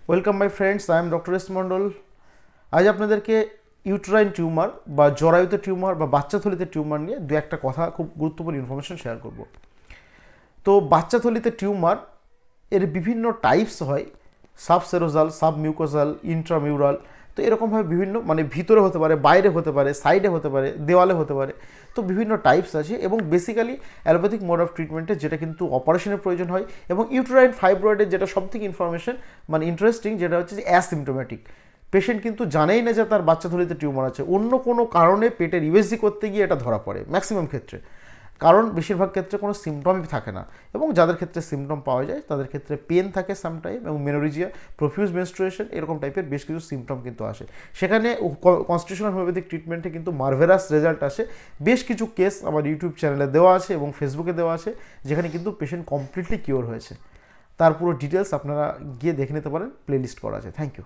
Welcome my friends, I am doctor S Mondal. আজ আপনাদেরকে uterine tumour বা জরায়ুতে টিউমার বা বাচ্চাথলিতে টিউমার নিয়ে দু একটা কথা, খুব গুরুত্বপূর্ণ ইনফরমেশন শেয়ার করব। তো বাচ্চাথলিতে টিউমার এর বিভিন্ন টাইপস হয়, সাবসেরোজাল, সাবমিউকোজাল, ইন্ট্রামিউরাল। তো এরকমভাবে বিভিন্ন ভিতরে হতে পারে, বাইরে হতে পারে, সাইডে হতে পারে, দেওয়ালে হতে পারে। তো বিভিন্ন টাইপস আছে এবং বেসিক্যালি অ্যালোপ্যাথিক মোড অফ ট্রিটমেন্টে যেটা কিন্তু অপারেশনের প্রয়োজন হয়, এবং ইউটেরাইন ফাইব্রয়েডের যেটা সবথেকে ইনফরমেশন ইন্টারেস্টিং, যেটা হচ্ছে যে অ্যাসিমটোম্যাটিক। পেশেন্ট কিন্তু জানেই না যে তার বাচ্চাথলিতে টিউমার আছে, অন্য কোনো কারণে পেটের ইউএসজি করতে গিয়ে এটা ধরা পড়ে ম্যাক্সিমাম ক্ষেত্রে। কারণ বেশিরভাগ ক্ষেত্রে কোনো সিমটমই থাকে না, এবং যাদের ক্ষেত্রে সিমটম পাওয়া যায় তাদের ক্ষেত্রে পেন থাকে সামটাইম, এবং মেনোরিজিয়া, প্রফিউজ মেনস্ট্রুয়েশন, এরকম টাইপের বেশ কিছু সিমটম কিন্তু আসে। সেখানে কনস্টিটিউশনাল হোমিওপ্যাথিক ট্রিটমেন্টে কিন্তু মার্ভেলাস রেজাল্ট আসে। বেশ কিছু কেস আমার ইউটিউব চ্যানেলে দেওয়া আছে এবং ফেসবুকে দেওয়া আছে, যেখানে কিন্তু পেশেন্ট কমপ্লিটলি কিওর হয়েছে। তার পুরো ডিটেলস আপনারা গিয়ে দেখে নিতে পারেন, প্লেলিস্ট করা আছে। Thank you.